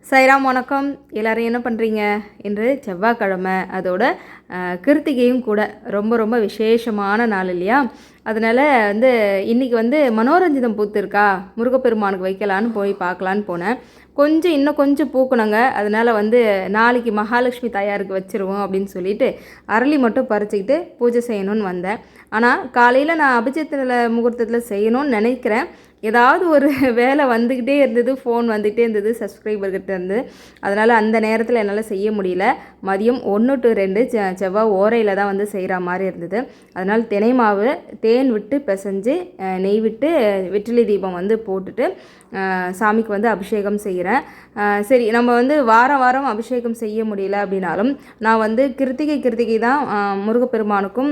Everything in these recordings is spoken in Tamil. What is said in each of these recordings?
சாய்ராம் வணக்கம். எல்லோரும் என்ன பண்ணுறீங்க? இன்று செவ்வாய்க்கிழமை, அதோட கிருத்திகையும் கூட. ரொம்ப ரொம்ப விசேஷமான நாள் இல்லையா? அதனால் இன்றைக்கி மனோரஞ்சிதம் பூத்திருக்கா, முருகப்பெருமானுக்கு வைக்கலான்னு போய் பார்க்கலான்னு போனேன். இன்னும் கொஞ்சம் பூக்கணுங்க. அதனால் நாளைக்கு மகாலட்சுமி தாயாருக்கு வச்சுருவோம் அப்படின்னு சொல்லிட்டு அரளி மட்டும் பறிச்சுக்கிட்டு பூஜை செய்யணும்னு வந்தேன். ஆனால் காலையில் நான் அபிஜித்தில் முகூர்த்தத்தில் செய்யணும்னு நினைக்கிறேன். ஏதாவது ஒரு வேலை வந்துக்கிட்டே இருந்தது, ஃபோன் வந்துக்கிட்டே இருந்தது சப்ஸ்கிரைபர்கிட்ட இருந்து. அதனால் அந்த நேரத்தில் என்னால் செய்ய முடியல. மதியம் 1 to 2 செவ்வாய் ஓரையில் தான் செய்கிற மாதிரி இருந்தது. அதனால் தினை மாவு தேன் விட்டு பிசைஞ்சு நெய் விட்டு வெற்றிலை தீபம் போட்டுட்டு சாமிக்கு அபிஷேகம் செய்கிறேன். சரி, நம்ம வாரம் வாரம் அபிஷேகம் செய்ய முடியல அப்படின்னாலும் நான் கிருத்திகை தான் முருகப்பெருமானுக்கும்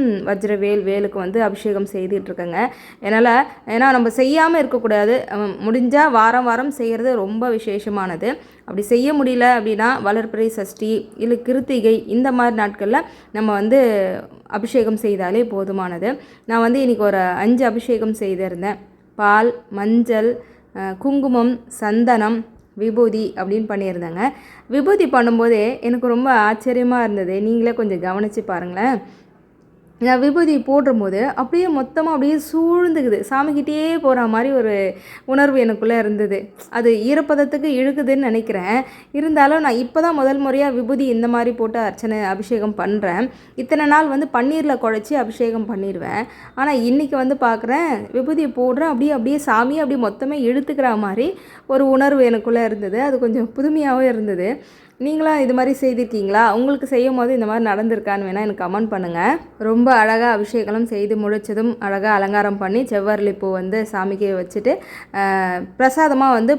வேலுக்கும் அபிஷேகம் செய்துட்ருக்கேங்க. ஏன்னா நம்ம செய்யாமல் இருக்கக்கூடாது. முடிஞ்சால் வாரம் வாரம் செய்கிறது ரொம்ப விசேஷமானது. அப்படி செய்ய முடியல அப்படின்னா வளர்பிறை சஷ்டி இல்லை கிருத்திகை இந்த மாதிரி நாட்களில் நம்ம அபிஷேகம் செய்தாலே போதுமானது. நான் இன்றைக்கி ஒரு 5 அபிஷேகம் செய்திருந்தேன். பால், மஞ்சள், குங்குமம், சந்தனம், விபூதி அப்படின்னு பண்ணியிருந்தேங்க. விபூதி பண்ணும்போதே எனக்கு ரொம்ப ஆச்சரியமாக இருந்தது. நீங்களே கொஞ்சம் கவனித்து பாருங்களேன். நான் விபூதி போடும்போது அப்படியே மொத்தமாக அப்படியே சூழ்ந்துக்குது, சாமிக்கிட்டே போகிற மாதிரி ஒரு உணர்வு எனக்குள்ளே இருந்தது. அது ஈரப்பதத்துக்கு இழுக்குதுன்னு நினைக்கிறேன். இருந்தாலும் நான் இப்போ தான் முதல் முறையாக விபூதி இந்த மாதிரி போட்டு அர்ச்சனை அபிஷேகம் பண்ணுறேன். இத்தனை நாள் பன்னீரில் குழச்சி அபிஷேகம் பண்ணிடுவேன். ஆனால் இன்றைக்கி பார்க்குறேன், விபூதியை போடுறேன், அப்படியே சாமியை அப்படியே மொத்தமே இழுத்துக்கிற மாதிரி ஒரு உணர்வு எனக்குள்ளே இருந்தது. அது கொஞ்சம் புதுமையாகவும் இருந்தது. நீங்களாம் இது மாதிரி செய்திருக்கீங்களா? உங்களுக்கு செய்யும் போது இந்த மாதிரி நடந்திருக்கான்னு வேணால் எனக்கு கமெண்ட் பண்ணுங்கள். ரொம்ப அழகாக அபிஷேகம் செய்து முடித்ததும் அழகாக அலங்காரம் பண்ணி செவ்வரளி பூ சாமிக்கு வச்சுட்டு பிரசாதமாக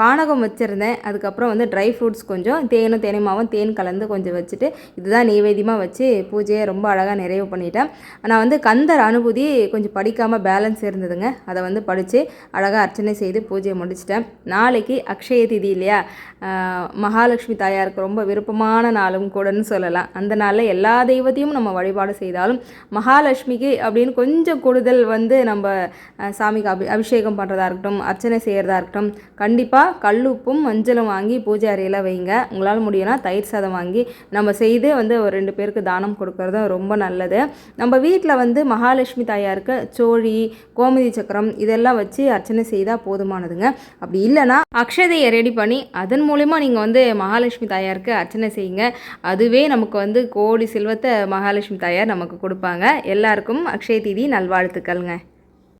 பானகம் வச்சுருந்தேன். அதுக்கப்புறம் ட்ரை ஃப்ரூட்ஸ் கொஞ்சம், தேனை மாவும் தேன் கலந்து கொஞ்சம் வச்சுட்டு இதுதான் நெய்வேத்தியமாக வச்சு பூஜையை ரொம்ப அழகாக நிறைவு பண்ணிட்டேன். நான் கந்தர் அனுபூதி கொஞ்சம் படிக்காமல் பேலன்ஸ் இருந்ததுங்க. அதை படித்து அழகாக அர்ச்சனை செய்து பூஜையை முடிச்சிட்டேன். நாளைக்கு அக்ஷய திதி இல்லையா? மகாலட்சுமி தாயாருக்கு ரொம்ப விருப்பமான நாளும் கூடன்னு சொல்லலாம். அந்த நாளில் எல்லா தெய்வத்தையும் நம்ம வழிபாடு செய்தாலும் மகாலட்சுமிக்கு அப்படின்னு கொஞ்சம் கூடுதல் நம்ம சாமிக்கு அபிஷேகம் பண்ணுறதா இருக்கட்டும், அர்ச்சனை செய்கிறதா இருக்கட்டும், கண்டிப்பாக கல்லுப்பும் மஞ்சளும் வாங்கி பூஜை அறையில் வைங்க. உங்களால் முடியும்னா தயிர் சாதம் வாங்கி நம்ம செய்து ஒரு 2 பேருக்கு தானம் கொடுக்கறதும் ரொம்ப நல்லது. நம்ம வீட்டில் மகாலட்சுமி தாயாருக்கு சோழி, கோமதி சக்கரம் இதெல்லாம் வச்சு அர்ச்சனை செய்தால் போதுமானதுங்க. அப்படி இல்லைன்னா அக்ஷதையை ரெடி பண்ணி அதன் மூலமா நீங்கள் மகாலட்சுமி தாயாருக்கு அர்ச்சனை செய்யுங்க. அதுவே நமக்கு கோடி செல்வத்தை மகாலட்சுமி தாயார் நமக்கு கொடுப்பாங்க. எல்லாருக்கும் அக்ஷய திதி நல்வாழ்த்துக்கள்ங்க.